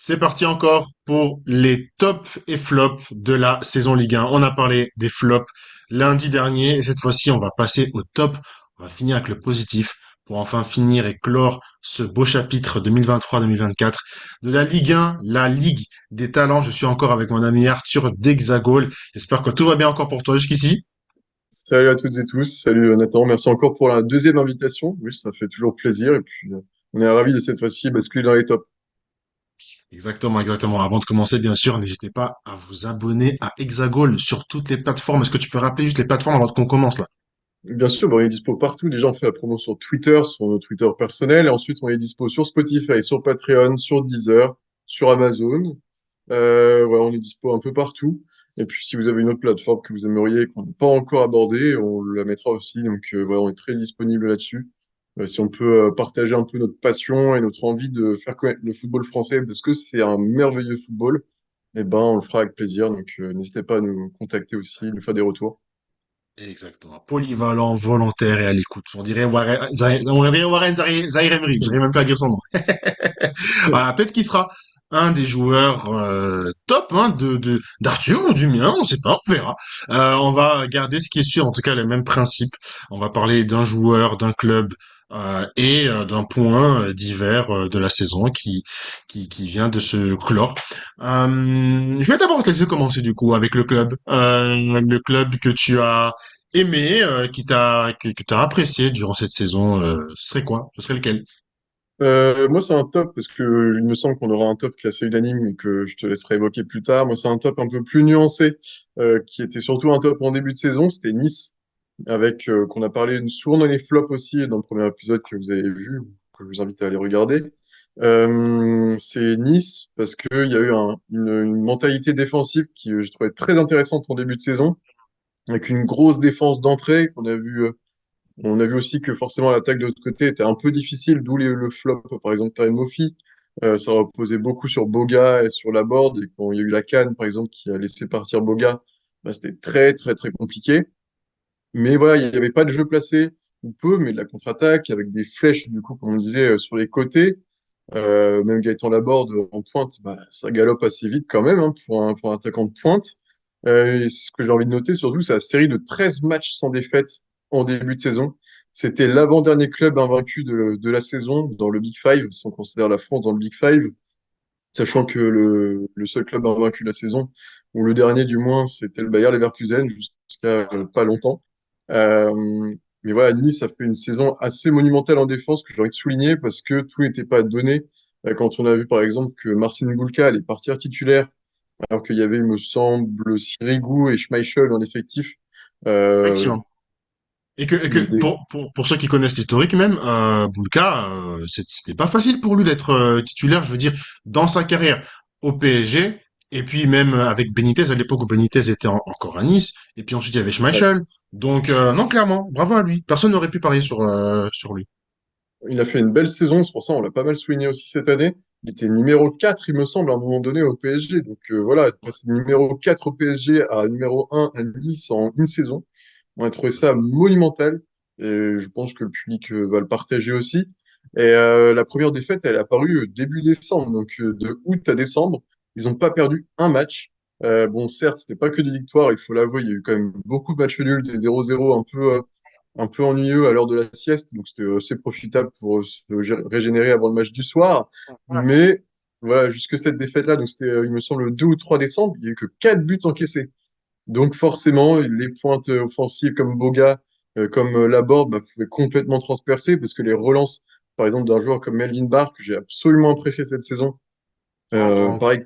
C'est parti encore pour les tops et flops de la saison Ligue 1. On a parlé des flops lundi dernier et cette fois-ci, on va passer au top. On va finir avec le positif pour enfin finir et clore ce beau chapitre 2023-2024 de la Ligue 1, la Ligue des talents. Je suis encore avec mon ami Arthur d'Hexagol. J'espère que tout va bien encore pour toi jusqu'ici. Salut à toutes et tous. Salut Nathan. Merci encore pour la deuxième invitation. Oui, ça fait toujours plaisir. Et puis, on est ravis de cette fois-ci basculer dans les tops. Exactement, exactement. Avant de commencer, bien sûr, n'hésitez pas à vous abonner à Hexagol sur toutes les plateformes. Est-ce que tu peux rappeler juste les plateformes avant qu'on commence là? Bien sûr, bon, on est dispo partout. Déjà, on fait la promo sur Twitter, sur nos Twitter personnels. Et ensuite, on est dispo sur Spotify, sur Patreon, sur Deezer, sur Amazon. Ouais, on est dispo un peu partout. Et puis, si vous avez une autre plateforme que vous aimeriez et qu'on n'a pas encore abordée, on la mettra aussi. Donc, voilà, on est très disponible là-dessus. Si on peut partager un peu notre passion et notre envie de faire connaître le football français, parce que c'est un merveilleux football, eh ben, on le fera avec plaisir. Donc, n'hésitez pas à nous contacter aussi, nous faire des retours. Exactement. Polyvalent, volontaire et à l'écoute. On dirait Warren Zaïre-Emery. Je n'arrive même pas à dire son nom. Voilà, peut-être qu'il sera un des joueurs top hein, d'Arthur ou du mien, on sait pas, on verra. On va garder ce qui est sûr, en tout cas les mêmes principes. On va parler d'un joueur, d'un club et d'un point divers de la saison qui vient de se clore. Je vais d'abord te laisser commencer du coup avec le club que tu as aimé, que t'as apprécié durant cette saison. Ce serait quoi? Ce serait lequel? Moi, c'est un top parce que il me semble qu'on aura un top qui est assez unanime et que je te laisserai évoquer plus tard. Moi, c'est un top un peu plus nuancé, qui était surtout un top en début de saison. C'était Nice, avec qu'on a parlé souvent dans les flops aussi dans le premier épisode que vous avez vu, que je vous invite à aller regarder. C'est Nice parce qu'il y a eu une mentalité défensive qui je trouvais très intéressante en début de saison, avec une grosse défense d'entrée qu'on a vu. On a vu aussi que forcément l'attaque de l'autre côté était un peu difficile, d'où le flop, par exemple, Tarek Mofi. Ça reposait beaucoup sur Boga et sur Laborde. Et quand il y a eu la CAN, par exemple, qui a laissé partir Boga, bah, c'était très, très, très compliqué. Mais voilà, il n'y avait pas de jeu placé, ou peu, mais de la contre-attaque, avec des flèches, du coup, comme on disait, sur les côtés. Même Gaëtan Laborde en pointe, bah, ça galope assez vite quand même, hein, pour un attaquant de pointe. Et ce que j'ai envie de noter surtout, c'est la série de 13 matchs sans défaite en début de saison. C'était l'avant-dernier club invaincu de la saison dans le Big Five, si on considère la France dans le Big Five, sachant que le seul club invaincu de la saison, ou le dernier du moins, c'était le Bayer Leverkusen jusqu'à pas longtemps. Mais voilà, Nice a fait une saison assez monumentale en défense que j'ai envie de souligner parce que tout n'était pas donné. Quand on a vu par exemple que Marcin Bulka allait partir titulaire alors qu'il y avait, il me semble, Sirigu et Schmeichel dans l'effectif. Euh, Effectivement. Et que des- pour ceux qui connaissent l'historique même, Boulka, c'était pas facile pour lui d'être titulaire, je veux dire, dans sa carrière au PSG, et puis même avec Benitez, à l'époque où Benitez était encore à Nice, et puis ensuite il y avait ouais. Schmeichel. Donc non, clairement, bravo à lui. Personne n'aurait pu parier sur lui. Il a fait une belle saison, c'est pour ça on l'a pas mal souligné aussi cette année. Il était numéro 4, il me semble, à un moment donné au PSG. Donc voilà, passer de numéro 4 au PSG à numéro 1 à Nice en une saison. On a trouvé ça monumental et je pense que le public va le partager aussi. Et la première défaite, elle est apparue début décembre, donc de août à décembre. Ils n'ont pas perdu un match. Bon, certes, c'était pas que des victoires, il faut l'avouer, il y a eu quand même beaucoup de matchs nuls, des 0-0 un peu ennuyeux à l'heure de la sieste, donc c'était assez profitable pour se régénérer avant le match du soir. Mais voilà, jusque cette défaite-là, donc c'était, il me semble, le 2 ou 3 décembre, il n'y a eu que 4 buts encaissés. Donc forcément, les pointes offensives comme Boga, comme Laborde, bah, pouvaient complètement transpercer parce que les relances, par exemple, d'un joueur comme Melvin Barr, que j'ai absolument apprécié cette saison, pareil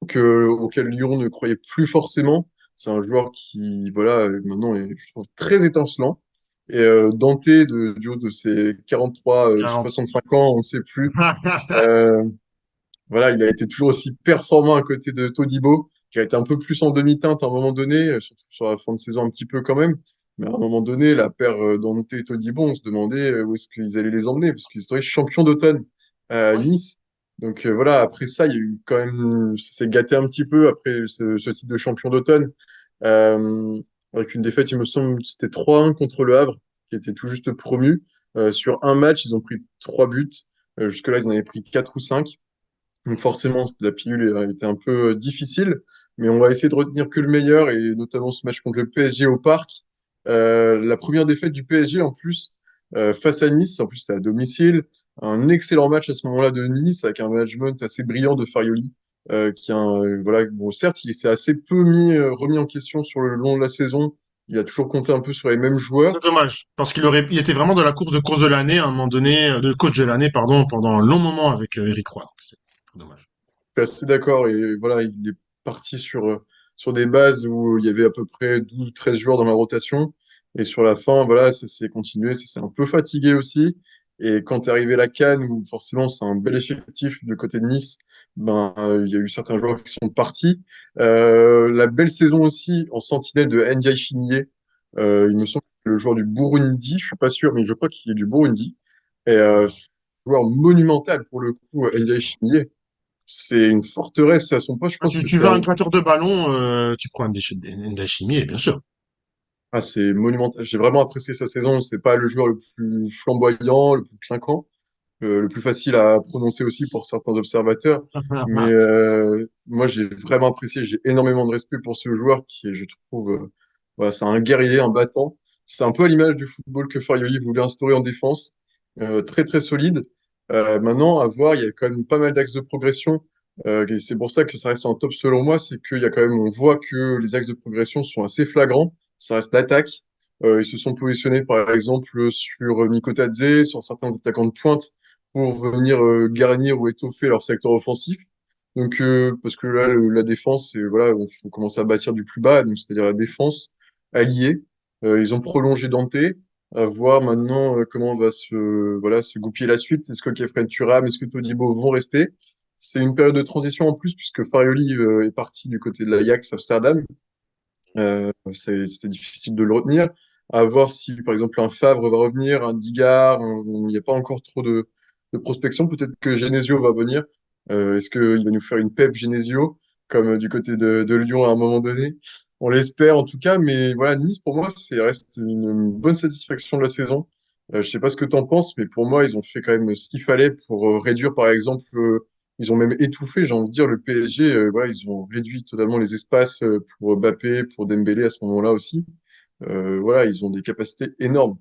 auquel Lyon ne croyait plus forcément. C'est un joueur qui, voilà, maintenant est, je trouve, très étincelant. Et Dante, du haut de ses 43, 40. 65 ans, on ne sait plus. Euh, voilà, il a été toujours aussi performant à côté de Todibo, qui a été un peu plus en demi-teinte à un moment donné, surtout sur la fin de saison un petit peu quand même. Mais à un moment donné, la paire Dante et Todibo, on se demandait où est-ce qu'ils allaient les emmener, parce qu'ils étaient champions d'automne à Oui. Nice. Donc voilà, après ça, il y a eu quand même, ça s'est gâté un petit peu après ce titre de champion d'automne, euh, avec une défaite, il me semble, c'était 3-1 contre le Havre, qui était tout juste promu. Sur un match, ils ont pris 3 buts. Jusque-là, ils en avaient pris 4 ou 5. Donc forcément, la pilule a été un peu difficile, mais on va essayer de retenir que le meilleur, et notamment ce match contre le PSG au Parc. La première défaite du PSG en plus face à Nice, en plus c'était à domicile. Un excellent match à ce moment-là de Nice avec un management assez brillant de Farioli, voilà, bon, certes il s'est assez peu remis en question sur le long de la saison. Il a toujours compté un peu sur les mêmes joueurs. C'est dommage, parce il était vraiment de la course de l'année à un moment donné, de coach de l'année, pardon, pendant un long moment avec Eric Roy. Donc, c'est dommage. Je suis assez d'accord. Et voilà, il est parti sur des bases où il y avait à peu près 12 ou 13 joueurs dans la rotation. Et sur la fin, voilà, ça s'est continué, ça s'est un peu fatigué aussi. Et quand est arrivé la CAN, où forcément c'est un bel effectif de côté de Nice, il y a eu certains joueurs qui sont partis. La belle saison aussi en sentinelle de Ndiaye Chimier. Il me semble que le joueur du Burundi, je suis pas sûr, mais je crois qu'il est du Burundi. Et joueur monumental pour le coup, Ndiaye Effectivement. Chimier. C'est une forteresse à son poste. Je Quand pense tu, que tu c'est veux un gratteur de ballon, tu prends un Ndachimi, bien sûr. c'est monumental. J'ai vraiment apprécié sa saison. C'est pas le joueur le plus flamboyant, le plus clinquant, le plus facile à prononcer aussi pour certains observateurs. Mais moi, j'ai vraiment apprécié. J'ai énormément de respect pour ce joueur qui est, je trouve, voilà, c'est un guerrier, un battant. C'est un peu à l'image du football que Farioli voulait instaurer en défense. Très, très solide. Maintenant, à voir, il y a quand même pas mal d'axes de progression. Et c'est pour ça que ça reste en top selon moi. C'est qu'il y a quand même, on voit que les axes de progression sont assez flagrants. Ça reste l'attaque. Ils se sont positionnés, par exemple, sur Mikotadze, sur certains attaquants de pointe pour venir garnir ou étoffer leur secteur offensif. Donc, parce que là, la défense, voilà, on faut commencer à bâtir du plus bas, donc c'est-à-dire la défense alliée. Ils ont prolongé Dante, à voir maintenant comment va voilà, se goupiller la suite. Est-ce que Kefren Turam, est-ce que Todibo vont rester? C'est une période de transition en plus, puisque Farioli est parti du côté de l'Ajax Amsterdam. C'était difficile de le retenir. À voir si, par exemple, un Favre va revenir, un Digard. Il n'y a pas encore trop de prospection. Peut-être que Genesio va venir. Est-ce qu'il va nous faire une PEP Genesio, comme du côté de Lyon à un moment donné? On l'espère en tout cas. Mais voilà, Nice, pour moi, c'est reste une bonne satisfaction de la saison. Je sais pas ce que tu en penses, mais pour moi, ils ont fait quand même ce qu'il fallait pour réduire, par exemple, ils ont même étouffé, j'ai envie de dire, le PSG. Voilà, ils ont réduit totalement les espaces pour Mbappé, pour Dembélé à ce moment-là aussi. Voilà, ils ont des capacités énormes.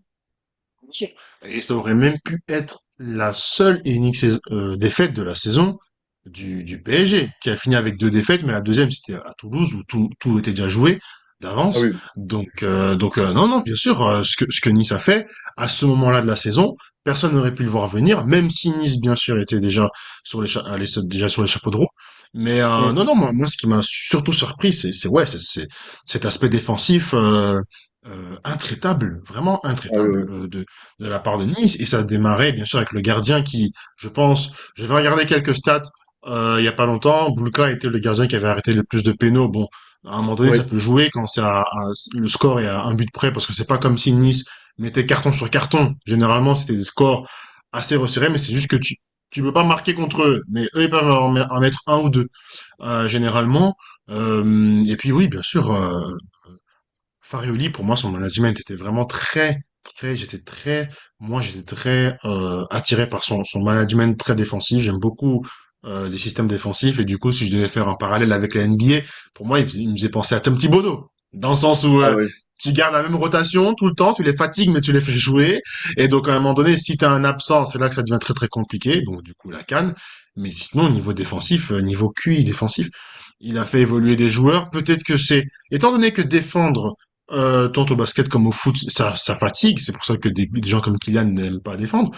Sûr. Et ça aurait même pu être la seule et unique défaite de la saison du PSG, qui a fini avec deux défaites, mais la deuxième c'était à Toulouse où tout était déjà joué Ah d'avance. oui, Donc non, non, bien sûr, ce que Nice a fait à ce moment-là de la saison, personne n'aurait pu le voir venir, même si Nice bien sûr était déjà déjà sur les chapeaux de roue. Mais mm. non, non, moi, ce qui m'a surtout surpris, c'est cet aspect défensif. Intraitable, vraiment Ah oui, intraitable oui. de la part de Nice. Et ça a démarré, bien sûr, avec le gardien qui, je pense, je vais regarder quelques stats il y a pas longtemps. Bulka était le gardien qui avait arrêté le plus de pénaux. Bon, à un moment donné, ça Oui, peut jouer quand le score est à un but près, parce que c'est pas comme si Nice mettait carton sur carton. Généralement, c'était des scores assez resserrés, mais c'est juste que tu peux pas marquer contre eux, mais eux ils peuvent en mettre un ou deux généralement. Et puis oui, bien sûr. Farioli, pour moi, son management était vraiment j'étais très attiré par son management très défensif. J'aime beaucoup les systèmes défensifs et du coup, si je devais faire un parallèle avec la NBA, pour moi, il me faisait penser à Tom Thibodeau, dans le sens où ah oui, tu gardes la même rotation tout le temps, tu les fatigues mais tu les fais jouer et donc à un moment donné, si t'as un absent, c'est là que ça devient très très compliqué. Donc du coup, la canne. Mais sinon, au niveau défensif, niveau QI défensif, il a fait évoluer des joueurs. Peut-être que c'est, étant donné que défendre tant au basket comme au foot, ça fatigue. C'est pour ça que des gens comme Kylian n'aiment pas défendre.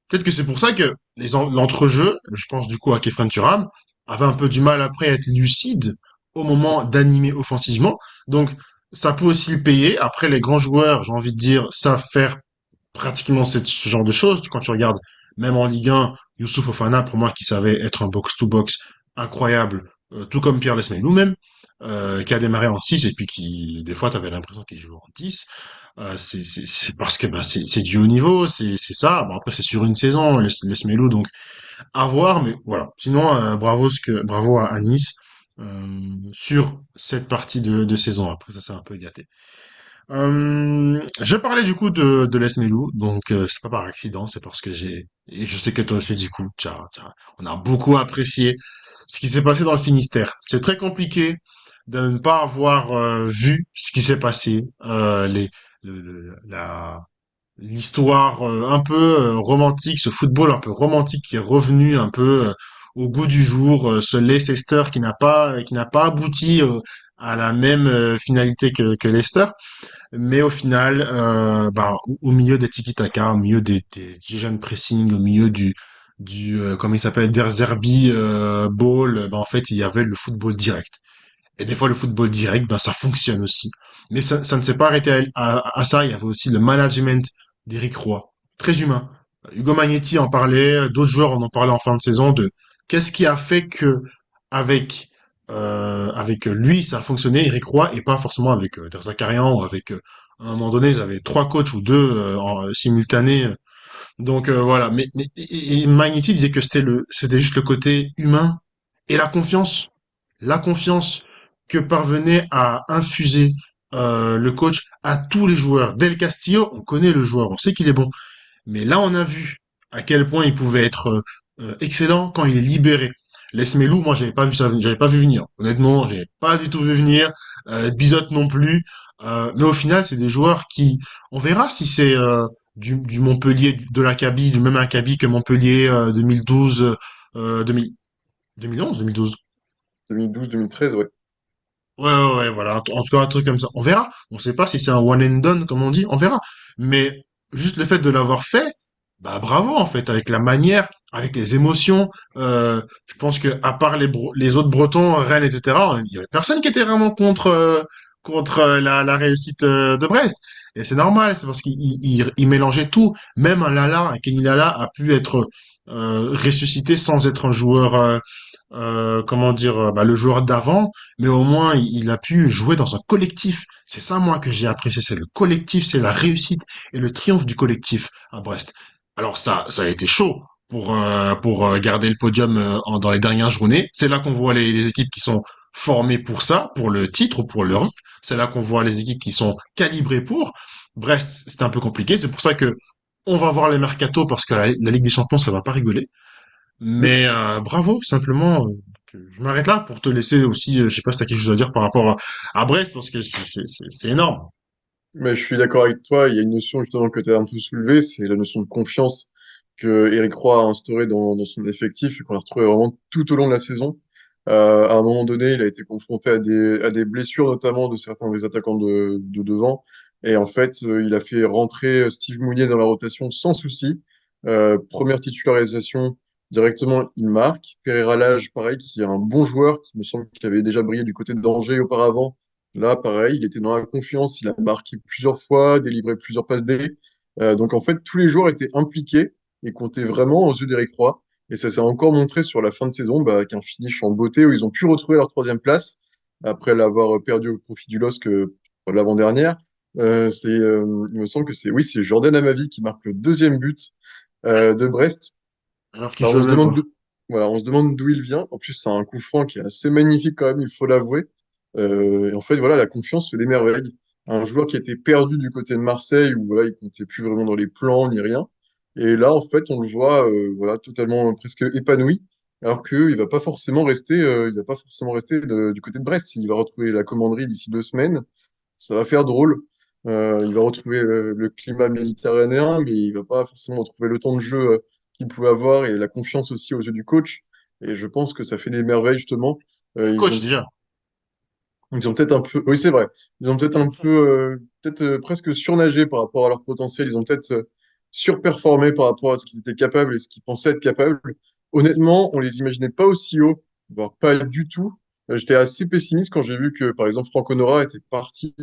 Peut-être que c'est pour ça que l'entrejeu, je pense du coup à Kefren Turam, avait un peu du mal après à être lucide au moment d'animer offensivement. Donc, ça peut aussi le payer. Après, les grands joueurs, j'ai envie de dire, savent faire pratiquement ce genre de choses. Quand tu regardes, même en Ligue 1, Youssouf Fofana, pour moi, qui savait être un box-to-box incroyable, tout comme Pierre Lesmelou même, qui a démarré en 6 et puis qui, des fois, t'avais l'impression qu'il joue en 10. C'est parce que ben, c'est du haut niveau, c'est ça. Bon, après, c'est sur une saison, Lesmelou, donc à voir, mais voilà. Sinon, bravo à Nice sur cette partie de saison. Après, ça s'est un peu gâté. Je parlais du coup de Les Melou, donc c'est pas par accident, c'est parce que et je sais que toi aussi du coup, on a beaucoup apprécié ce qui s'est passé dans le Finistère. C'est très compliqué de ne pas avoir vu ce qui s'est passé, la l'histoire un peu romantique, ce football un peu romantique qui est revenu un peu au goût du jour, ce Leicester qui n'a pas abouti à la même finalité que Leicester. Mais au final, au milieu des tiki-taka, au milieu des jeunes pressing, au milieu comment il s'appelle, Der Zerbi Ball, en fait, il y avait le football direct. Et des fois, le football direct, ça fonctionne aussi. Mais ça ne s'est pas arrêté à ça. Il y avait aussi le management d'Éric Roy. Très humain. Hugo Magnetti en parlait, d'autres joueurs en ont parlé en fin de saison de qu'est-ce qui a fait que avec avec lui ça a fonctionné, Éric Roy, et pas forcément avec Der Zakarian ou avec à un moment donné ils avaient trois coachs ou deux simultanés. Donc voilà. Et Magnetti disait que c'était juste le côté humain et la confiance que parvenait à infuser le coach à tous les joueurs. Del Castillo, on connaît le joueur, on sait qu'il est bon. Mais là, on a vu à quel point il pouvait être excellent quand il est libéré. Lesmelou, moi, j'avais pas vu ça, j'avais pas vu venir. Honnêtement, j'avais pas du tout vu venir. Bizot non plus. Mais au final, c'est des joueurs qui, on verra si c'est du Montpellier, de l'Acabie, du même Acabie que Montpellier 2012, 2000, 2011, 2012. 2012-2013, ouais. Ouais, voilà. En tout cas, un truc comme ça. On verra. On sait pas si c'est un one and done, comme on dit. On verra. Mais juste le fait de l'avoir fait, bah bravo, en fait, avec la manière, avec les émotions. Je pense que à part les autres Bretons, Rennes, etc., il y avait personne qui était vraiment contre la réussite de Brest. Et c'est normal, c'est parce qu'il mélangeait tout. Même un Lala, un Kenny Lala a pu être ressuscité sans être un joueur, comment dire, le joueur d'avant, mais au moins il a pu jouer dans un collectif. C'est ça, moi, que j'ai apprécié, c'est le collectif, c'est la réussite et le triomphe du collectif à Brest. Alors ça a été chaud pour garder le podium dans les dernières journées. C'est là qu'on voit les équipes qui sont formées pour ça, pour le titre ou pour l'Europe. C'est là qu'on voit les équipes qui sont calibrées pour. Brest, c'était un peu compliqué. C'est pour ça que on va voir les mercatos parce que la Ligue des Champions, ça va pas rigoler. Mais bravo, simplement. Je m'arrête là pour te laisser aussi. Je sais pas si t'as quelque chose à dire par rapport à Brest parce que c'est énorme. Mais je suis d'accord avec toi, il y a une notion justement que tu as un peu soulevée, c'est la notion de confiance que Eric Roy a instaurée dans son effectif et qu'on a retrouvé vraiment tout au long de la saison. À un moment donné, il a été confronté à des blessures, notamment de certains des attaquants de devant. Et en fait, il a fait rentrer Steve Mounier dans la rotation sans souci. Première titularisation, directement, il marque. Pereira Lage, pareil, qui est un bon joueur, qui me semble qu'il avait déjà brillé du côté de d'Angers auparavant. Là, pareil, il était dans la confiance, il a marqué plusieurs fois, délivré plusieurs passes D. Donc en fait, tous les joueurs étaient impliqués et comptaient vraiment aux yeux d'Éric Roy. Et ça s'est encore montré sur la fin de saison, avec un finish en beauté où ils ont pu retrouver leur troisième place après l'avoir perdu au profit du LOSC l'avant-dernière. Il me semble que oui, c'est Jordan Amavi qui marque le deuxième but de Brest. Alors qu'il Alors on jouait se même demande pas. voilà, on se demande d'où il vient. En plus, c'est un coup franc qui est assez magnifique quand même, il faut l'avouer. Et en fait, voilà, la confiance fait des merveilles. Un joueur qui était perdu du côté de Marseille, où voilà, il comptait plus vraiment dans les plans ni rien. Et là, en fait, on le voit, voilà, totalement presque épanoui, alors qu'il va pas forcément rester, il va pas forcément rester du côté de Brest. Il va retrouver la commanderie d'ici 2 semaines. Ça va faire drôle. Il va retrouver le climat méditerranéen, mais il va pas forcément retrouver le temps de jeu qu'il pouvait avoir et la confiance aussi aux yeux du coach. Et je pense que ça fait des merveilles, justement. Euh, ils Coach ont déjà. ils ont peut-être un peu, oui, c'est vrai. Ils ont peut-être un peu, peut-être presque surnagé par rapport à leur potentiel. Ils ont peut-être surperformé par rapport à ce qu'ils étaient capables et ce qu'ils pensaient être capables. Honnêtement, on les imaginait pas aussi hauts, voire pas du tout. J'étais assez pessimiste quand j'ai vu que, par exemple, Franck Honora était parti,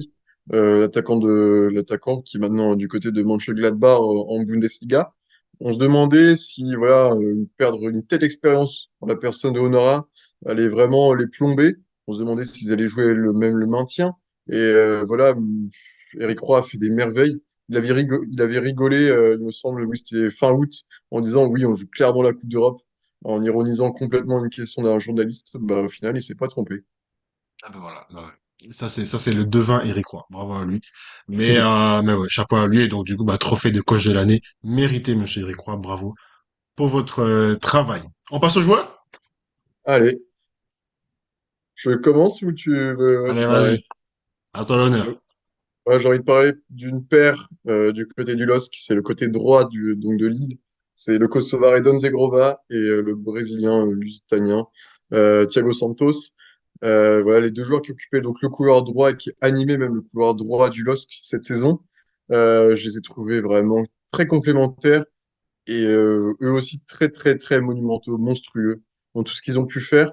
l'attaquant qui est maintenant du côté de Mönchengladbach en Bundesliga. On se demandait si, voilà, perdre une telle expérience dans la personne de Honora allait vraiment les plomber. On se demandait s'ils allaient jouer le maintien. Et voilà, Eric Roy a fait des merveilles. Il avait rigolé, il me semble, oui, c'était fin août, en disant oui, on joue clairement la Coupe d'Europe, en ironisant complètement une question d'un journaliste. Bah, au final, il s'est pas trompé. Ah ben voilà. Ouais. Ça c'est le devin éricois. Bravo à lui. Mais ouais, chapeau à lui. Et donc, du coup, bah, trophée de coach de l'année. Mérité, monsieur Éricois. Bravo pour votre travail. On passe aux joueurs? Allez, je commence ou tu veux Allez, démarrer? vas-y. À toi l'honneur. Ouais, j'ai envie de parler d'une paire du côté du LOSC, c'est le côté droit donc de l'île. C'est le Kosovar Edon Zegrova et le Brésilien lusitanien Thiago Santos. Voilà les deux joueurs qui occupaient donc le couloir droit et qui animaient même le couloir droit du LOSC cette saison. Je les ai trouvés vraiment très complémentaires et eux aussi très très très monumentaux, monstrueux dans tout ce qu'ils ont pu faire.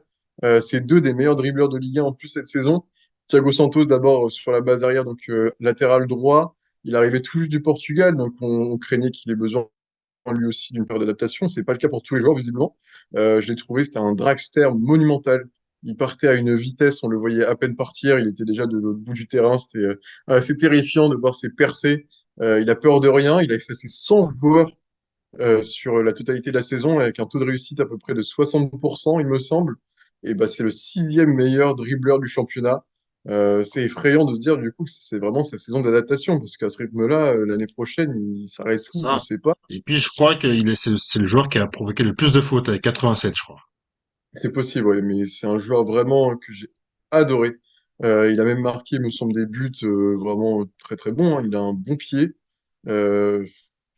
C'est deux des meilleurs dribbleurs de Ligue 1 en plus cette saison. Thiago Santos d'abord sur la base arrière, donc latéral droit. Il arrivait tout juste du Portugal, donc on craignait qu'il ait besoin lui aussi d'une période d'adaptation. C'est pas le cas pour tous les joueurs visiblement. Je l'ai trouvé, c'était un dragster monumental. Il partait à une vitesse, on le voyait à peine partir. Il était déjà de l'autre bout du terrain. C'était assez terrifiant de voir ses percées. Il a peur de rien. Il a effacé 100 joueurs sur la totalité de la saison avec un taux de réussite à peu près de 60%, il me semble. Et bah, c'est le sixième meilleur dribbleur du championnat. C'est effrayant de se dire du coup que c'est vraiment sa saison d'adaptation parce qu'à ce rythme-là, l'année prochaine, il s'arrête C'est où? On ça. sait pas. Et puis, je crois c'est le joueur qui a provoqué le plus de fautes avec 87, je crois. C'est possible, ouais, mais c'est un joueur vraiment que j'ai adoré. Il a même marqué, il me semble, des buts vraiment très très bons, hein. Il a un bon pied. Euh,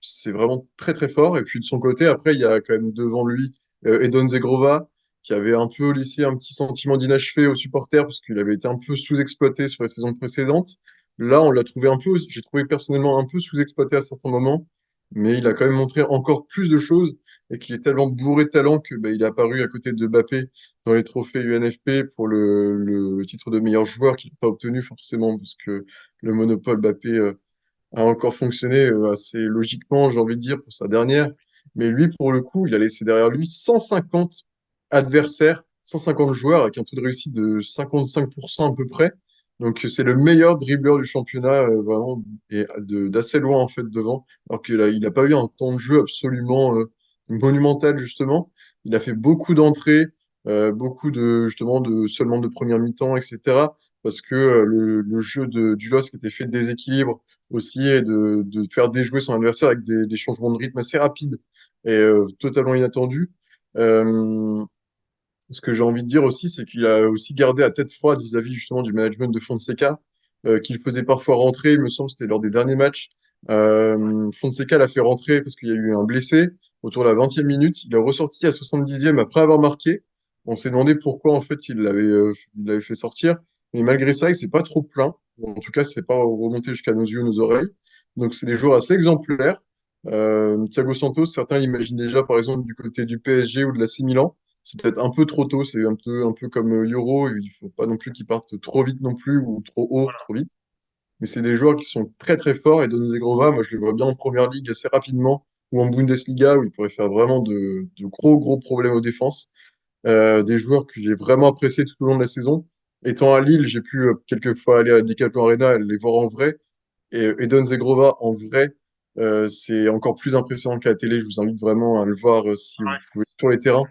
c'est vraiment très très fort. Et puis de son côté, après, il y a quand même devant lui Edon Zegrova, qui avait un peu laissé un petit sentiment d'inachevé aux supporters parce qu'il avait été un peu sous-exploité sur la saison précédente. Là, on l'a trouvé un peu, j'ai trouvé personnellement un peu sous-exploité à certains moments, mais il a quand même montré encore plus de choses et qu'il est tellement bourré de talent que bah, il est apparu à côté de Mbappé dans les trophées UNFP pour le titre de meilleur joueur qu'il n'a pas obtenu forcément parce que le monopole Mbappé a encore fonctionné assez logiquement, j'ai envie de dire, pour sa dernière. Mais lui, pour le coup, il a laissé derrière lui 150 adversaires, 150 joueurs avec un taux de réussite de 55% à peu près. Donc c'est le meilleur dribbleur du championnat, vraiment, et d'assez loin en fait devant. Alors qu'il a pas eu un temps de jeu absolument monumental justement. Il a fait beaucoup d'entrées, beaucoup de justement de seulement de première mi-temps, etc. Parce que le jeu du LOSC était fait de déséquilibre aussi et de faire déjouer son adversaire avec des changements de rythme assez rapides et totalement inattendus. Euh, Ce que j'ai envie de dire aussi, c'est qu'il a aussi gardé à tête froide vis-à-vis justement du management de Fonseca, qu'il faisait parfois rentrer, il me semble, c'était lors des derniers matchs. Fonseca l'a fait rentrer parce qu'il y a eu un blessé autour de la 20e minute. Il est ressorti à 70e après avoir marqué. On s'est demandé pourquoi en fait il l'avait fait sortir. Mais malgré ça, il s'est pas trop plaint. En tout cas, c'est pas remonté jusqu'à nos yeux, nos oreilles. Donc c'est des joueurs assez exemplaires. Thiago Santos, certains l'imaginent déjà par exemple du côté du PSG ou de l'AC Milan. C'est peut-être un peu trop tôt, c'est un peu comme Euro, il faut pas non plus qu'ils partent trop vite non plus ou trop haut, trop vite. Mais c'est des joueurs qui sont très très forts et Donzegrova, moi je le vois bien en première ligue assez rapidement ou en Bundesliga où il pourrait faire vraiment de gros gros problèmes aux défenses. Des joueurs que j'ai vraiment appréciés tout au long de la saison. Étant à Lille, j'ai pu quelques fois aller à Decathlon Arena et les voir en vrai. Et Don Zegrova, en vrai, c'est encore plus impressionnant qu'à la télé. Je vous invite vraiment à le voir si vous pouvez sur les terrains.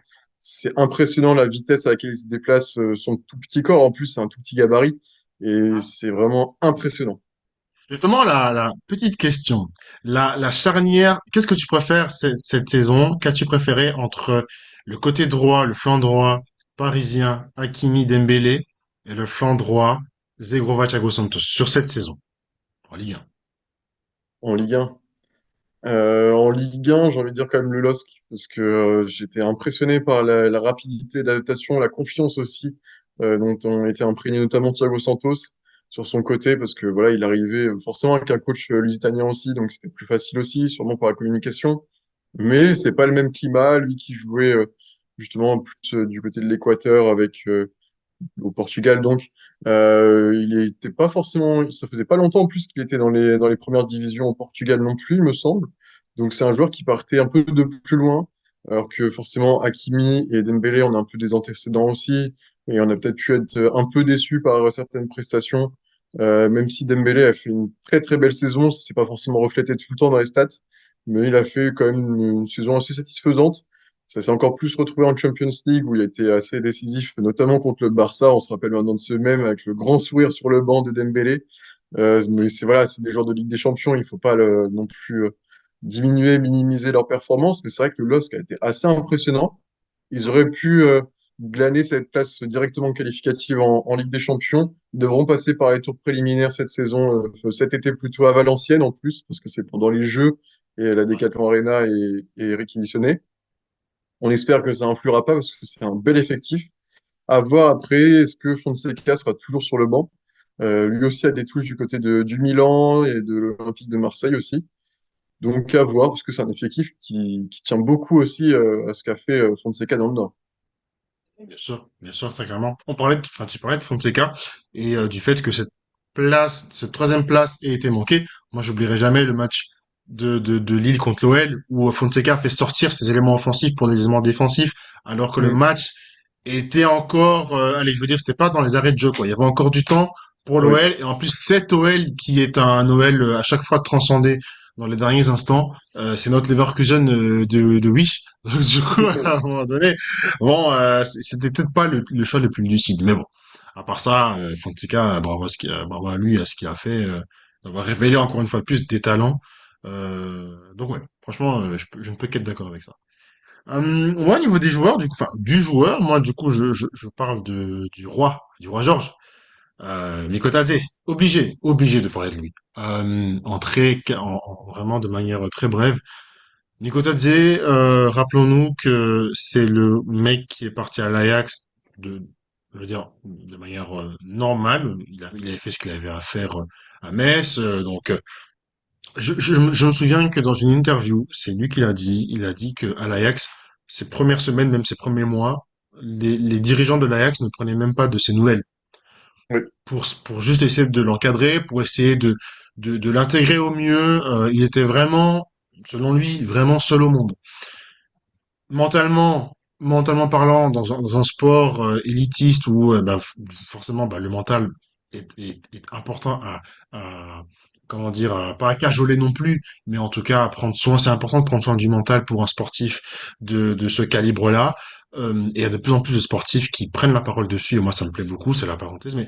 C'est impressionnant la vitesse à laquelle il se déplace, son tout petit corps. En plus, c'est un tout petit gabarit. Et c'est vraiment impressionnant. Justement, la petite question. La charnière, qu'est-ce que tu préfères cette saison? Qu'as-tu préféré entre le côté droit, le flanc droit parisien, Hakimi Dembélé, et le flanc droit, Zegrova Thiago Santos, sur cette saison, en Ligue 1? En Ligue 1. En Ligue 1, j'ai envie de dire quand même le LOSC, parce que j'étais impressionné par la rapidité d'adaptation, la confiance aussi, dont on était imprégné notamment Thiago Santos sur son côté, parce que voilà, il arrivait forcément avec un coach lusitanien aussi, donc c'était plus facile aussi, sûrement pour la communication. Mais c'est pas le même climat, lui qui jouait justement plus du côté de l'Équateur avec au Portugal donc. Il était pas forcément, ça faisait pas longtemps en plus qu'il était dans les premières divisions au Portugal non plus, il me semble. Donc c'est un joueur qui partait un peu de plus loin, alors que forcément Hakimi et Dembélé, on a un peu des antécédents aussi, et on a peut-être pu être un peu déçus par certaines prestations. Même si Dembélé a fait une très très belle saison, ça s'est pas forcément reflété tout le temps dans les stats, mais il a fait quand même une saison assez satisfaisante. Ça s'est encore plus retrouvé en Champions League où il a été assez décisif, notamment contre le Barça. On se rappelle maintenant de ce même avec le grand sourire sur le banc de Dembélé. Mais c'est voilà, c'est des joueurs de Ligue des Champions. Il faut pas non plus diminuer, minimiser leur performance. Mais c'est vrai que le LOSC a été assez impressionnant. Ils auraient pu glaner cette place directement qualificative en Ligue des Champions. Ils devront passer par les tours préliminaires cette saison, cet été plutôt à Valenciennes en plus, parce que c'est pendant les Jeux et la Decathlon Arena est réquisitionnée. On espère que ça influera pas parce que c'est un bel effectif. À voir après, est-ce que Fonseca sera toujours sur le banc? Lui aussi a des touches du côté du Milan et de l'Olympique de Marseille aussi. Donc à voir, parce que c'est un effectif qui tient beaucoup aussi à ce qu'a fait Fonseca dans le Nord. Bien sûr, très clairement. Enfin, tu parlais de Fonseca et du fait que cette troisième place ait été manquée. Moi, j'oublierai jamais le match de Lille contre l'OL où Fonseca fait sortir ses éléments offensifs pour des éléments défensifs, alors que le Mm. match était encore, allez, je veux dire, c'était pas dans les arrêts de jeu, quoi. Il y avait encore du temps pour Oui, l'OL et en plus cet OL qui est un OL à chaque fois transcendé dans les derniers instants, c'est notre Leverkusen de Wish. Donc du coup, à un moment donné. Bon, c'était peut-être pas le choix le plus lucide, mais bon. À part ça, Fonseca, bravo à lui, à ce qu'il a fait, d'avoir révélé encore une fois de plus des talents. Donc ouais, franchement, je ne peux qu'être d'accord avec ça. Moi, au niveau des joueurs, du coup, enfin, du joueur, moi, du coup, je parle du roi Georges, Mikotadze. Obligé de parler de lui. Vraiment de manière très brève. Nico Tadze, rappelons-nous que c'est le mec qui est parti à l'Ajax je veux dire, de manière normale. Il avait fait ce qu'il avait à faire à Metz. Je me souviens que dans une interview, c'est lui qui l'a dit. Il a dit que à l'Ajax, ses premières semaines, même ses premiers mois, les dirigeants de l'Ajax ne prenaient même pas de ses nouvelles oui, pour juste essayer de l'encadrer, pour essayer de l'intégrer au mieux. Il était vraiment, selon lui, vraiment seul au monde. Mentalement parlant, dans un sport élitiste où forcément le mental est important à comment dire, pas à cajoler non plus, mais en tout cas à prendre soin. C'est important de prendre soin du mental pour un sportif de ce calibre-là. Et il y a de plus en plus de sportifs qui prennent la parole dessus, et moi ça me plaît beaucoup, c'est la parenthèse, mais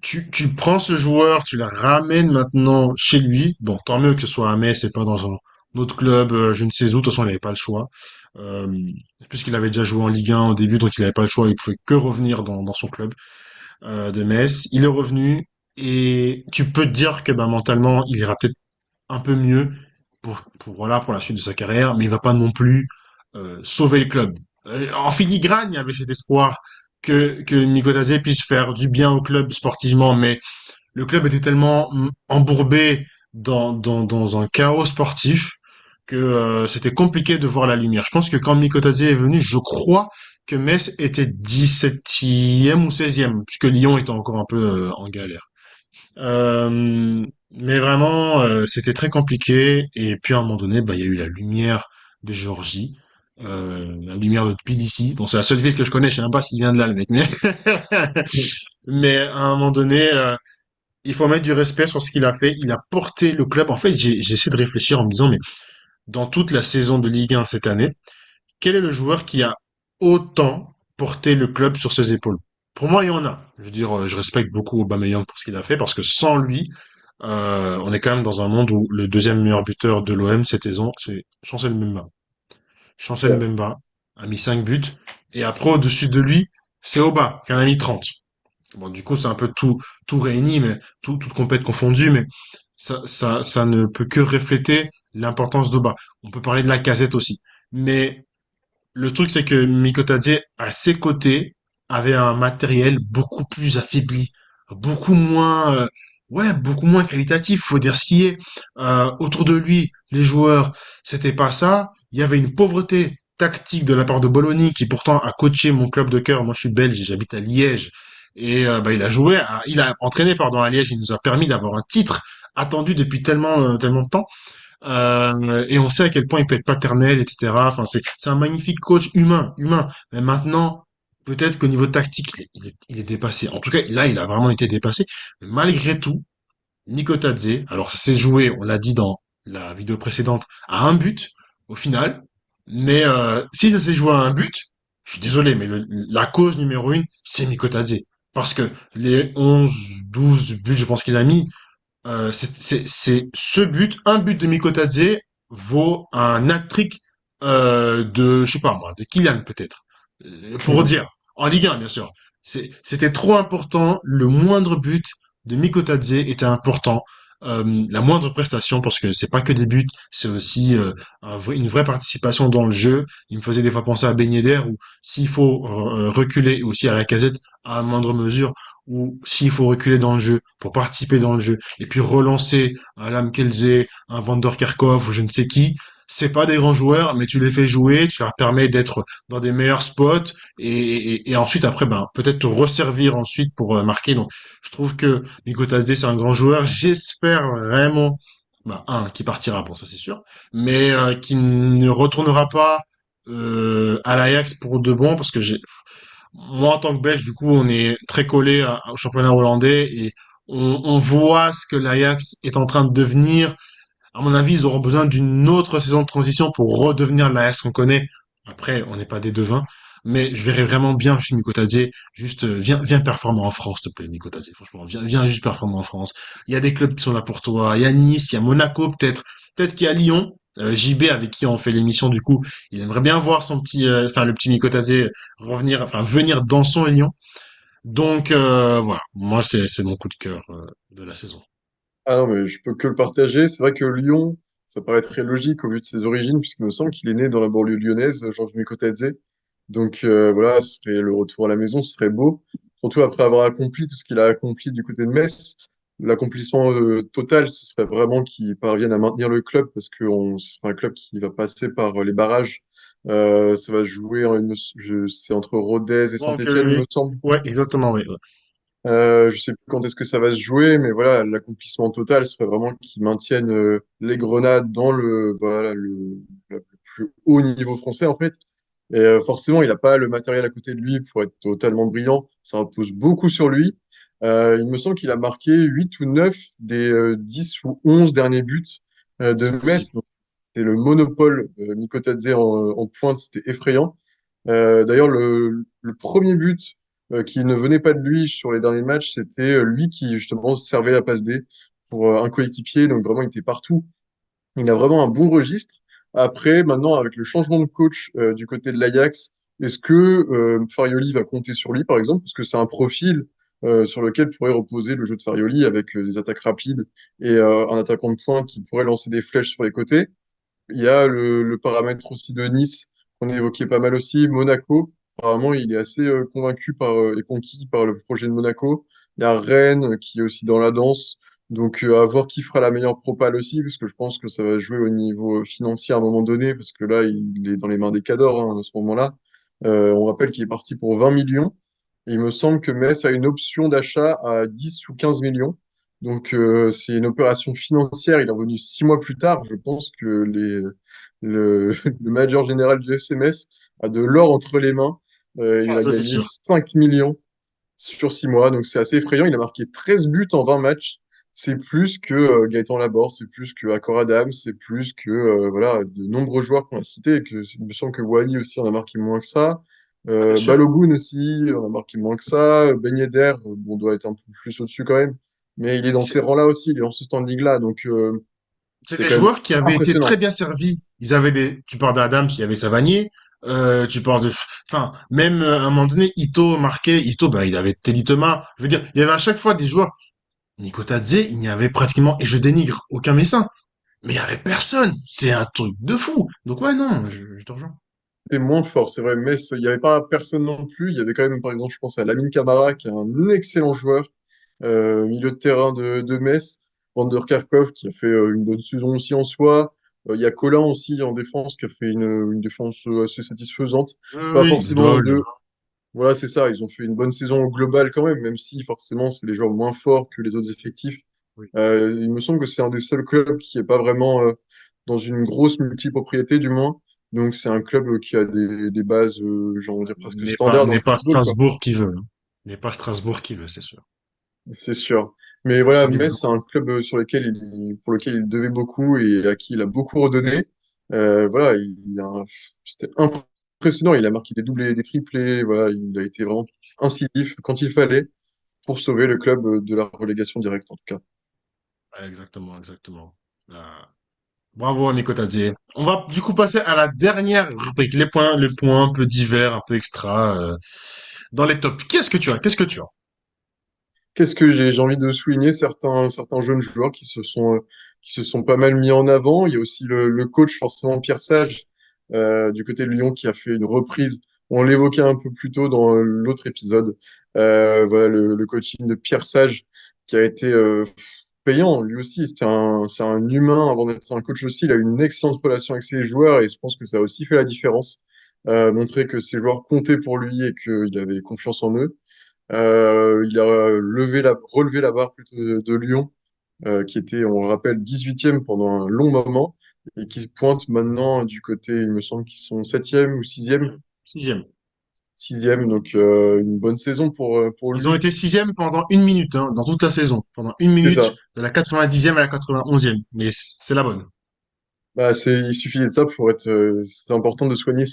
tu prends ce joueur, tu le ramènes maintenant chez lui. Bon, tant mieux que ce soit à Metz et pas dans un autre club, je ne sais où. De toute façon, il n'avait pas le choix. Euh, Puisqu'il avait déjà joué en Ligue 1 au début, donc il n'avait pas le choix. Il pouvait que revenir dans son club de Metz. Il est revenu et tu peux te dire que mentalement, il ira peut-être un peu mieux voilà, pour la suite de sa carrière, mais il va pas non plus sauver le club. En filigrane, il y avait cet espoir que Mikotadze puisse faire du bien au club sportivement, mais le club était tellement embourbé dans un chaos sportif que c'était compliqué de voir la lumière. Je pense que quand Mikotadze est venu, je crois que Metz était 17e ou 16e, puisque Lyon était encore un peu en galère. Mais vraiment, c'était très compliqué. Et puis à un moment donné, il y a eu la lumière de Géorgie, la lumière de Tbilissi. Bon, c'est la seule ville que je connais. Je sais même pas s'il vient de là, le mec. Mais, mais à un moment donné, il faut mettre du respect sur ce qu'il a fait. Il a porté le club. En fait, j'essaie de réfléchir en me disant, mais dans toute la saison de Ligue 1 cette année, quel est le joueur qui a autant porté le club sur ses épaules? Pour moi, il y en a. Je veux dire, je respecte beaucoup Aubameyang pour ce qu'il a fait parce que sans lui, on est quand même dans un monde où le deuxième meilleur buteur de l'OM cette saison, c'est Chancel Mbemba. Chancel ouais, Mbemba a mis 5 buts et après au-dessus de lui, c'est Oba qui en a mis 30. Bon, du coup, c'est un peu tout réuni, mais toute compète confondue, mais ça ne peut que refléter l'importance d'Oba. On peut parler de la casette aussi. Mais le truc, c'est que Mikotadze, à ses côtés, avait un matériel beaucoup plus affaibli, beaucoup moins, beaucoup moins qualitatif, faut dire ce qui est. Autour de lui, les joueurs, c'était pas ça. Il y avait une pauvreté tactique de la part de Bologna, qui pourtant a coaché mon club de cœur. Moi, je suis belge, j'habite à Liège. Et il a entraîné, pardon, à Liège. Il nous a permis d'avoir un titre attendu depuis tellement de temps. Et on sait à quel point il peut être paternel, etc. Enfin, c'est un magnifique coach humain. Mais maintenant, peut-être qu'au niveau tactique, il est dépassé. En tout cas, là, il a vraiment été dépassé. Mais malgré tout, Nico Tadze, alors ça s'est joué, on l'a dit dans la vidéo précédente, à un but au final. Mais si ça s'est joué à un but, je suis désolé, mais la cause numéro une, c'est Mikotadze. Parce que les 11, 12 buts, je pense qu'il a mis, c'est ce but, un but de Mikotadze vaut un hat-trick je sais pas moi, de Kylian peut-être. Pour Mhm. dire, en Ligue 1 bien sûr. C'était trop important, le moindre but de Mikotadze était important. La moindre prestation, parce que c'est pas que des buts, c'est aussi une vraie participation dans le jeu. Il me faisait des fois penser à Ben Yedder, où s'il faut reculer, et aussi à la Lacazette à moindre mesure, ou s'il faut reculer dans le jeu pour participer dans le jeu, et puis relancer un Lamkelze, un Van der Kerkhoff ou je ne sais qui, c'est pas des grands joueurs, mais tu les fais jouer, tu leur permets d'être dans des meilleurs spots, et ensuite après, ben, peut-être te resservir ensuite pour marquer. Donc, je trouve que Nico Tadze, c'est un grand joueur. J'espère vraiment, ben, qui partira, bon, ça c'est sûr, mais qui ne retournera pas à l'Ajax pour de bon, parce que moi, en tant que Belge, du coup, on est très collé au championnat hollandais et on voit ce que l'Ajax est en train de devenir. À mon avis, ils auront besoin d'une autre saison de transition pour redevenir l'Ajax qu'on connaît. Après, on n'est pas des devins, mais je verrais vraiment bien juste Mikotadze, juste viens performer en France, s'il te plaît, Mikotadze. Franchement, viens juste performer en France. Il y a des clubs qui sont là pour toi. Il y a Nice, il y a Monaco, peut-être qu'il y a Lyon. JB avec qui on fait l'émission du coup, il aimerait bien voir son petit, enfin le petit Mikotadze revenir, enfin venir dans son Lyon. Donc voilà, moi c'est mon coup de cœur de la saison. Ah non, mais je peux que le partager. C'est vrai que Lyon, ça paraît très logique au vu de ses origines, puisqu'il me semble qu'il est né dans la banlieue lyonnaise, Georges Mikotadze. Donc voilà, ce serait le retour à la maison, ce serait beau. Surtout après avoir accompli tout ce qu'il a accompli du côté de Metz. L'accomplissement total, ce serait vraiment qu'il parvienne à maintenir le club, parce que ce sera un club qui va passer par les barrages. Ça va jouer, c'est entre Rodez et Donc Saint-Étienne, il me semble. ouais, exactement, oui. Ouais. Je sais plus quand est-ce que ça va se jouer, mais voilà, l'accomplissement total serait vraiment qu'ils maintiennent les Grenades dans le plus haut niveau français en fait. Et forcément, il n'a pas le matériel à côté de lui pour être totalement brillant. Ça repose beaucoup sur lui. Il me semble qu'il a marqué 8 ou 9 des 10 ou 11 derniers buts de C'est Metz. possible. Donc, c'est le monopole Nico Tadze en pointe, c'était effrayant. D'ailleurs, le premier but qui ne venait pas de lui sur les derniers matchs, c'était lui qui justement servait la passe D pour un coéquipier. Donc vraiment, il était partout. Il a vraiment un bon registre. Après, maintenant, avec le changement de coach du côté de l'Ajax, est-ce que Farioli va compter sur lui, par exemple? Parce que c'est un profil sur lequel pourrait reposer le jeu de Farioli avec des attaques rapides et un attaquant de pointe qui pourrait lancer des flèches sur les côtés. Il y a le paramètre aussi de Nice, qu'on évoquait pas mal aussi. Monaco, apparemment, il est assez convaincu et conquis par le projet de Monaco. Il y a Rennes qui est aussi dans la danse. Donc, à voir qui fera la meilleure propale aussi, parce que je pense que ça va jouer au niveau financier à un moment donné, parce que là, il est dans les mains des cadors hein, à ce moment-là. On rappelle qu'il est parti pour 20 millions. Et il me semble que Metz a une option d'achat à 10 ou 15 millions. Donc, c'est une opération financière. Il est revenu 6 mois plus tard. Je pense que le manager général du FC Metz a de l'or entre les mains. Il Ah, a ça c'est gagné sûr. 5 millions sur 6 mois. Donc, c'est assez effrayant. Il a marqué 13 buts en 20 matchs. C'est plus que Gaëtan Laborde, c'est plus que Accor Adam, c'est plus que voilà, de nombreux joueurs qu'on a cités. Et que, il me semble que Wally aussi en a marqué moins que ça. Ah, bien sûr. Balogun aussi, on a marqué moins que ça. Ben Yedder, bon, doit être un peu plus au-dessus quand même. Mais il est dans ces C'est rangs-là aussi, il est dans ce standing-là. Donc, c'est c'est des quand même joueurs qui avaient été très impressionnant. bien servis. Ils avaient tu parles d'Adams, il y avait Savanier, tu parles enfin, même à un moment donné, Ito marquait, Ito, bah, il avait Teddy Thomas. Je veux dire, il y avait à chaque fois des joueurs. Nico Tadze, il n'y avait pratiquement, et je dénigre aucun messin, mais il y avait personne. C'est un truc de fou. Donc ouais, non, je te rejoins. C'était moins fort, c'est vrai. Mais il n'y avait pas personne non plus. Il y avait quand même, par exemple, je pense à Lamine Camara, qui est un excellent joueur, milieu de terrain de Metz. Van der Kerkhoff, qui a fait une bonne saison aussi en soi. Il y a Collin aussi en défense, qui a fait une défense assez satisfaisante. Pas Oui, forcément Xbol. de. Voilà, c'est ça. Ils ont fait une bonne saison au global quand même, même si forcément c'est les joueurs moins forts que les autres effectifs. Oui. Il me semble que c'est un des seuls clubs qui est pas vraiment dans une grosse multipropriété, du moins. Donc c'est un club qui a des bases, j'ai envie de dire presque standards dans N'est le pas football, quoi. Strasbourg qui veut. Hein. N'est pas Strasbourg qui veut, c'est sûr. C'est sûr. Mais Donc voilà, c'est du Metz, boulot. c'est un club pour lequel il devait beaucoup et à qui il a beaucoup redonné. Voilà, c'était impressionnant. Il a marqué des doublés, des triplés. Voilà, il a été vraiment incisif quand il fallait pour sauver le club de la relégation directe, en tout cas. Ouais, exactement, exactement. Euh, Bravo, Nico Tadze. On va du coup passer à la dernière rubrique, les points un peu divers, un peu extra, dans les tops. Qu'est-ce que tu as? Qu'est-ce que tu as? Qu'est-ce que j'ai envie de souligner certains jeunes joueurs qui se sont pas mal mis en avant. Il y a aussi le coach, forcément, Pierre Sage, du côté de Lyon, qui a fait une reprise. On l'évoquait un peu plus tôt dans l'autre épisode. Voilà, le coaching de Pierre Sage, qui a été payant. Lui aussi, c'est un humain avant d'être un coach aussi. Il a une excellente relation avec ses joueurs et je pense que ça a aussi fait la différence. Montrer que ses joueurs comptaient pour lui et qu'il avait confiance en eux. Il a relevé la barre plutôt de Lyon, qui était, on le rappelle, 18e pendant un long moment, et qui se pointe maintenant du côté, il me semble qu'ils sont 7e ou 6e, Sixième. Sixième. 6e, donc une bonne saison pour Ils ont lui. été sixième pendant une minute, hein, dans toute la saison. Pendant une C'est minute, ça. de la 90e à la 91e. Mais c'est la bonne. Bah, il suffit de ça pour être. C'est important de soigner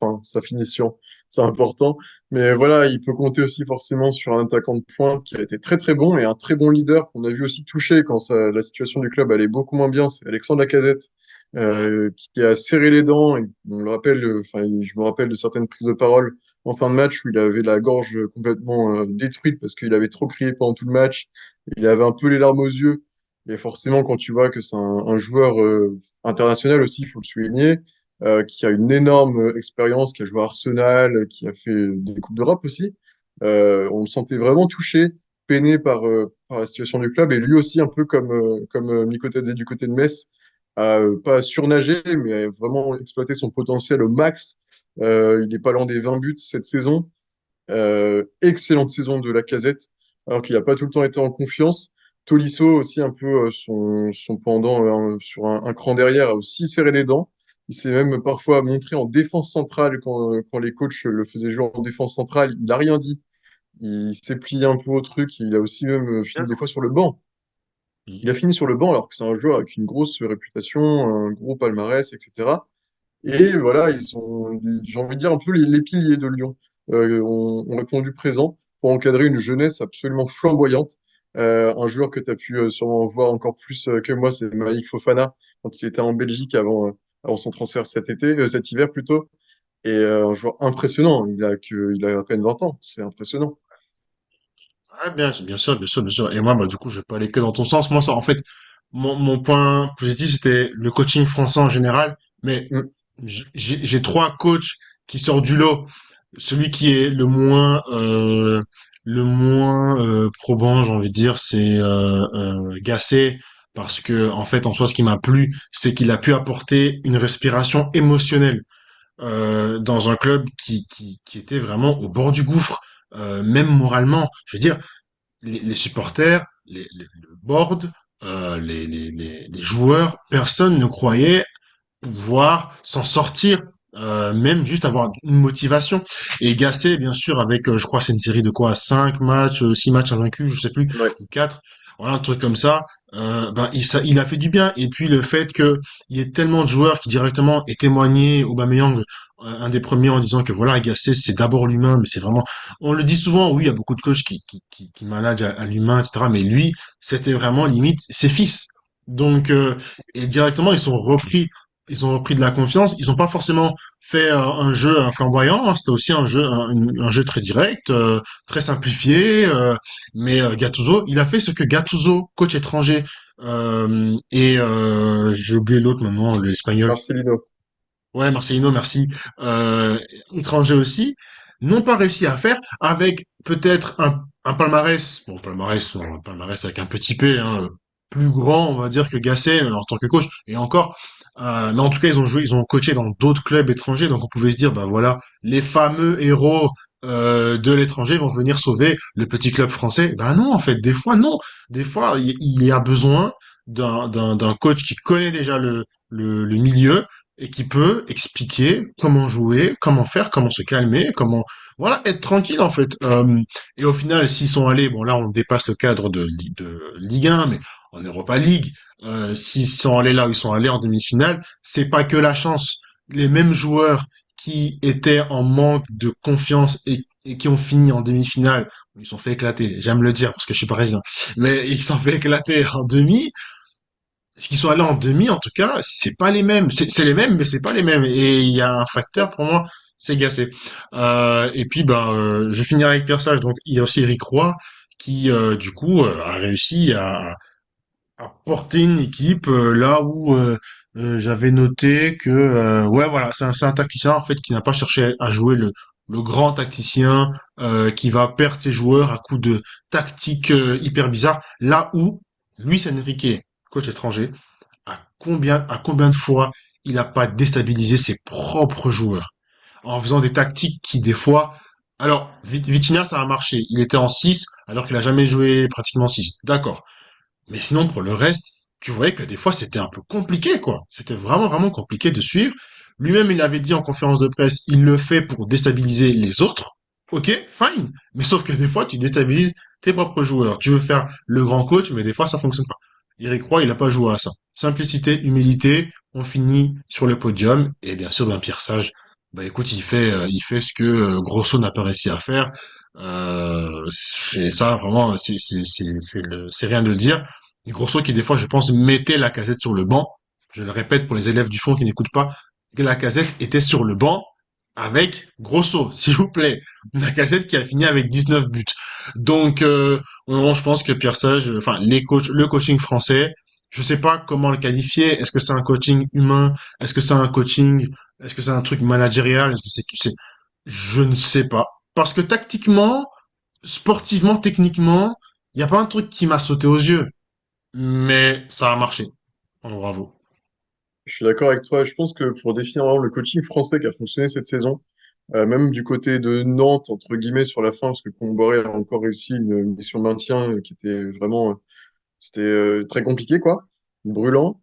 enfin, sa finition. C'est important. Mais voilà, il peut compter aussi forcément sur un attaquant de pointe qui a été très très bon et un très bon leader qu'on a vu aussi toucher quand la situation du club allait beaucoup moins bien. C'est Alexandre Lacazette, qui a serré les dents. Et on le rappelle, enfin, je me rappelle de certaines prises de parole en fin de match où il avait la gorge complètement détruite parce qu'il avait trop crié pendant tout le match. Il avait un peu les larmes aux yeux. Et forcément, quand tu vois que c'est un joueur international aussi, il faut le souligner, qui a une énorme expérience, qui a joué à Arsenal, qui a fait des Coupes d'Europe aussi. On le sentait vraiment touché, peiné par la situation du club, et lui aussi, un peu comme Mikotadze du côté de Metz, a pas surnagé, mais a vraiment exploité son potentiel au max. Il n'est pas loin des 20 buts cette saison. Excellente saison de Lacazette, alors qu'il n'a pas tout le temps été en confiance. Tolisso aussi un peu son pendant sur un cran derrière a aussi serré les dents. Il s'est même parfois montré en défense centrale quand les coachs le faisaient jouer en défense centrale. Il a rien dit. Il s'est plié un peu au truc. Il a aussi même fini des fois D'accord. sur le banc. Il a fini sur le banc alors que c'est un joueur avec une grosse réputation, un gros palmarès, etc. Et voilà, j'ai envie de dire un peu les piliers de Lyon. Ont répondu présent pour encadrer une jeunesse absolument flamboyante. Un joueur que tu as pu sûrement voir encore plus que moi, c'est Malik Fofana, quand il était en Belgique avant son transfert cet hiver plutôt. Et un joueur impressionnant. Il a à peine 20 ans. C'est impressionnant. Ah, bien sûr, bien sûr, bien sûr. Et moi, bah, du coup, je vais pas aller que dans ton sens. Moi, ça, en fait, mon point positif, c'était le coaching français en général. Mais Mm. j'ai trois coachs qui sortent du lot. Celui qui est le moins probant, j'ai envie de dire, c'est Gasset. Parce que, en fait, en soi, ce qui m'a plu, c'est qu'il a pu apporter une respiration émotionnelle dans un club qui était vraiment au bord du gouffre, même moralement. Je veux dire, les supporters, le board, les joueurs, personne ne croyait pouvoir s'en sortir, même juste avoir une motivation. Et Gasset, bien sûr, avec, je crois, c'est une série de quoi, 5 matchs, 6 matchs invaincus, je sais plus, Ouais. ou 4, voilà, un truc comme ça. Ben, il a fait du bien. Et puis le fait que il y ait tellement de joueurs qui directement aient témoigné, Aubameyang, un des premiers en disant que voilà, Gasset, c'est d'abord l'humain, mais c'est vraiment, on le dit souvent, oui, il y a beaucoup de coachs qui managent à l'humain, etc. Mais lui, c'était vraiment limite ses fils. Donc, et directement, ils ont repris de la confiance. Ils n'ont pas forcément fait un jeu flamboyant, hein. C'était aussi un jeu très direct, très simplifié. Mais Gattuso, il a fait ce que Gattuso, coach étranger, j'ai oublié l'autre maintenant, l'espagnol. Marcelino. Ouais, Marcelino, merci. Étranger aussi, n'ont pas réussi à faire avec peut-être un palmarès, bon, un palmarès avec un petit P, hein, plus grand, on va dire, que Gasset en tant que coach. Et encore, mais en tout cas, ils ont coaché dans d'autres clubs étrangers, donc on pouvait se dire, bah voilà, les fameux héros de l'étranger vont venir sauver le petit club français. Ben non, en fait, des fois, non. Des fois, il y a besoin d'un coach qui connaît déjà le milieu et qui peut expliquer comment jouer, comment faire, comment se calmer, comment voilà être tranquille en fait. Et au final, s'ils sont allés, bon là on dépasse le cadre de Ligue 1, mais en Europa League, s'ils sont allés là où ils sont allés en demi-finale, c'est pas que la chance. Les mêmes joueurs qui étaient en manque de confiance et qui ont fini en demi-finale, ils se sont fait éclater. J'aime le dire parce que je suis parisien, mais ils se sont fait éclater en demi. Ce qu'ils sont allés en demi, en tout cas, c'est pas les mêmes. C'est les mêmes, mais c'est pas les mêmes. Et il y a un facteur pour moi, c'est Gasset. Et puis, je finirai avec Pierre Sage. Donc, il y a aussi Eric Roy qui, du coup, a réussi à porter une équipe là où j'avais noté que, ouais, voilà, c'est un tacticien en fait qui n'a pas cherché à jouer le grand tacticien qui va perdre ses joueurs à coups de tactiques hyper bizarres. Là où Luis Enrique, coach étranger, à combien de fois il n'a pas déstabilisé ses propres joueurs en faisant des tactiques qui, des fois, alors, Vitinha, ça a marché. Il était en 6 alors qu'il a jamais joué pratiquement 6. D'accord. Mais sinon, pour le reste, tu voyais que des fois, c'était un peu compliqué, quoi. C'était vraiment, vraiment compliqué de suivre. Lui-même, il avait dit en conférence de presse, il le fait pour déstabiliser les autres. Ok, fine. Mais sauf que des fois, tu déstabilises tes propres joueurs. Tu veux faire le grand coach, mais des fois, ça fonctionne pas. Eric Roy, il a pas joué à ça. Simplicité, humilité, on finit sur le podium. Et bien sûr, ben, Pierre Sage, bah écoute, il fait ce que Grosso n'a pas réussi à faire. C'est ça, vraiment, c'est rien de le dire. Et Grosso qui, des fois, je pense, mettait la casette sur le banc. Je le répète pour les élèves du fond qui n'écoutent pas, que la casette était sur le banc avec Grosso, s'il vous plaît. La casette qui a fini avec 19 buts. Donc, non, je pense que Pierre Sage, enfin, le coaching français, je sais pas comment le qualifier. Est-ce que c'est un coaching humain? Est-ce que c'est un coaching, est-ce que c'est un truc managérial? Est-ce que je ne sais pas. Parce que tactiquement, sportivement, techniquement, il n'y a pas un truc qui m'a sauté aux yeux mais ça a marché. Oh, bravo. Je suis d'accord avec toi. Je pense que pour définir vraiment le coaching français qui a fonctionné cette saison, même du côté de Nantes, entre guillemets, sur la fin, parce que Comboré a encore réussi une mission de maintien qui était vraiment, c'était très compliqué, quoi, brûlant.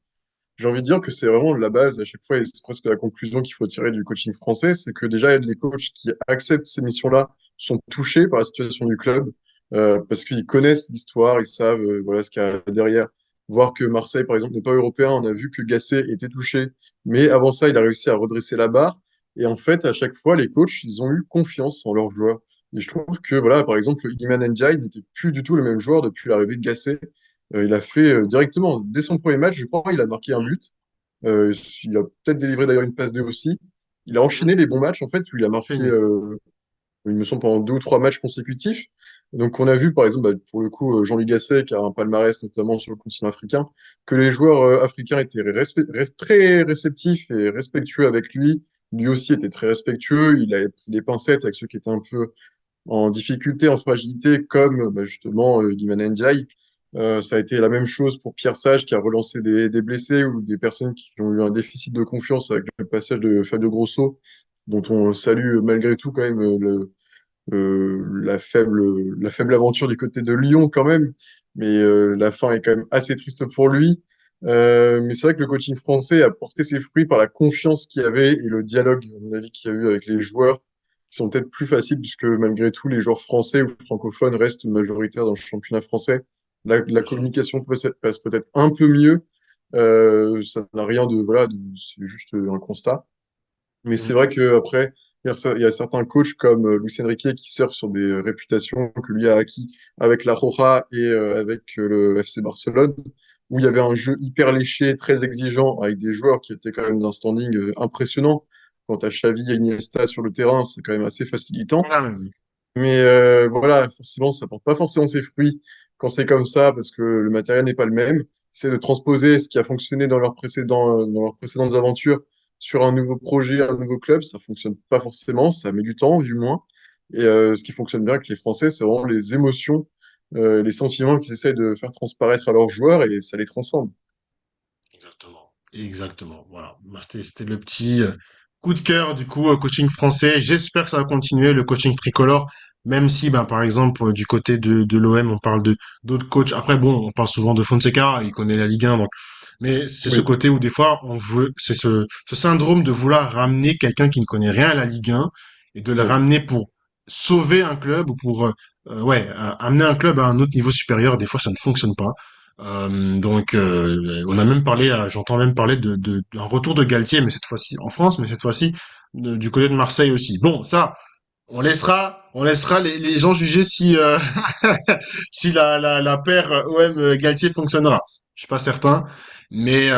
J'ai envie de dire que c'est vraiment la base à chaque fois, et c'est presque la conclusion qu'il faut tirer du coaching français, c'est que déjà les coachs qui acceptent ces missions-là sont touchés par la situation du club, parce qu'ils connaissent l'histoire, ils savent voilà ce qu'il y a derrière. Voir que Marseille, par exemple, n'est pas européen, on a vu que Gasset était touché, mais avant ça, il a réussi à redresser la barre. Et en fait, à chaque fois, les coachs, ils ont eu confiance en leurs joueurs. Et je trouve que, voilà, par exemple, Iliman Ndiaye n'était plus du tout le même joueur depuis l'arrivée de Gasset. Il a fait directement, dès son premier match, je crois, il a marqué un but. Il a peut-être délivré d'ailleurs une passe D aussi. Il a Mhm. enchaîné les bons matchs, en fait, où il a marqué, Enchaîné. il me semble, pendant 2 ou 3 matchs consécutifs. Donc, on a vu, par exemple, pour le coup, Jean-Louis Gasset, qui a un palmarès notamment sur le continent africain, que les joueurs africains étaient très réceptifs et respectueux avec lui. Lui aussi était très respectueux. Il a pris les pincettes avec ceux qui étaient un peu en difficulté, en fragilité, comme justement Iliman Ndiaye. Ça a été la même chose pour Pierre Sage qui a relancé des blessés ou des personnes qui ont eu un déficit de confiance avec le passage de Fabio Grosso, dont on salue malgré tout quand même la faible aventure du côté de Lyon quand même. Mais la fin est quand même assez triste pour lui. Mais c'est vrai que le coaching français a porté ses fruits par la confiance qu'il y avait et le dialogue, à mon avis, qu'il y a eu avec les joueurs, qui sont peut-être plus faciles, puisque malgré tout, les joueurs français ou francophones restent majoritaires dans le championnat français. La Bien sûr. communication passe peut-être un peu mieux. Ça n'a rien de, voilà, c'est juste un constat. Mais c'est Mhm. vrai qu'après, il y a certains coachs comme Luis Enrique qui surfent sur des réputations que lui a acquis avec la Roja et avec le FC Barcelone, où il y avait un jeu hyper léché, très exigeant, avec des joueurs qui étaient quand même d'un standing impressionnant. Quant à Xavi et Iniesta sur le terrain, c'est quand même assez facilitant. Voilà, même. Mais voilà, forcément, ça porte pas forcément ses fruits quand c'est comme ça, parce que le matériel n'est pas le même. C'est de transposer ce qui a fonctionné dans leurs précédentes aventures sur un nouveau projet, un nouveau club. Ça fonctionne pas forcément, ça met du temps, du moins. Et ce qui fonctionne bien avec les Français, c'est vraiment les émotions, les sentiments qu'ils essayent de faire transparaître à leurs joueurs et ça les transcende. Exactement. Exactement. Voilà. Bah, c'était le petit coup de cœur du coup coaching français. J'espère que ça va continuer le coaching tricolore, même si ben par exemple du côté de l'OM on parle de d'autres coachs. Après bon, on parle souvent de Fonseca, il connaît la Ligue 1 donc. Mais c'est ce Oui. côté où des fois on veut, c'est ce syndrome de vouloir ramener quelqu'un qui ne connaît rien à la Ligue 1 et de le Oui. ramener pour sauver un club ou pour ouais amener un club à un autre niveau supérieur. Des fois ça ne fonctionne pas. On a même parlé, j'entends même parler d'un retour de Galtier, mais cette fois-ci en France, mais cette fois-ci du côté de Marseille aussi. Bon, ça, on laissera les gens juger si si la paire OM Galtier fonctionnera. Je suis pas certain, mais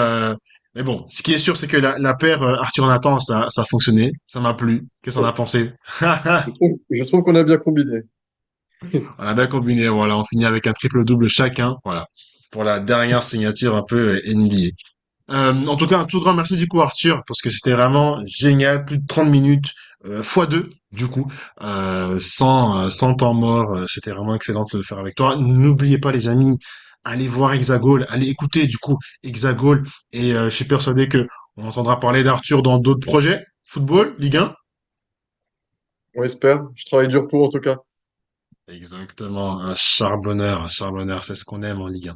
mais bon, ce qui est sûr, c'est que la paire Arthur Nathan, ça a fonctionné, ça m'a plu. Qu'est-ce qu'on a pensé? Je trouve qu'on a bien combiné. On a bien combiné, voilà, on finit avec un triple-double chacun, voilà, pour la dernière signature un peu NBA. En tout cas, un tout grand merci du coup Arthur, parce que c'était vraiment génial, plus de 30 minutes, fois 2 du coup, sans temps mort, c'était vraiment excellent de le faire avec toi. N'oubliez pas les amis, allez voir Hexagol, allez écouter du coup Hexagol, et je suis persuadé que on entendra parler d'Arthur dans d'autres projets, football, Ligue 1. On espère. Je travaille dur pour, en tout cas. Exactement, un charbonneur, c'est ce qu'on aime en Ligue 1.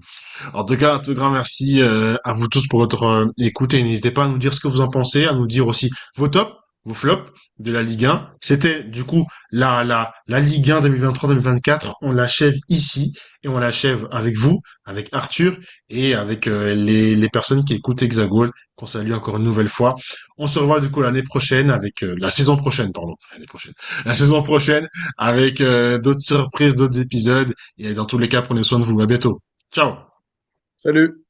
En tout cas, un tout grand merci à vous tous pour votre écoute et n'hésitez pas à nous dire ce que vous en pensez, à nous dire aussi vos tops, vos flops de la Ligue 1. C'était du coup la Ligue 1 2023-2024. On l'achève ici et on l'achève avec vous, avec Arthur et avec les personnes qui écoutent Hexagol, qu'on salue encore une nouvelle fois. On se revoit du coup l'année prochaine avec la saison prochaine, pardon, l'année prochaine, la saison prochaine avec d'autres surprises, d'autres épisodes et dans tous les cas, prenez soin de vous. À bientôt. Ciao. Salut!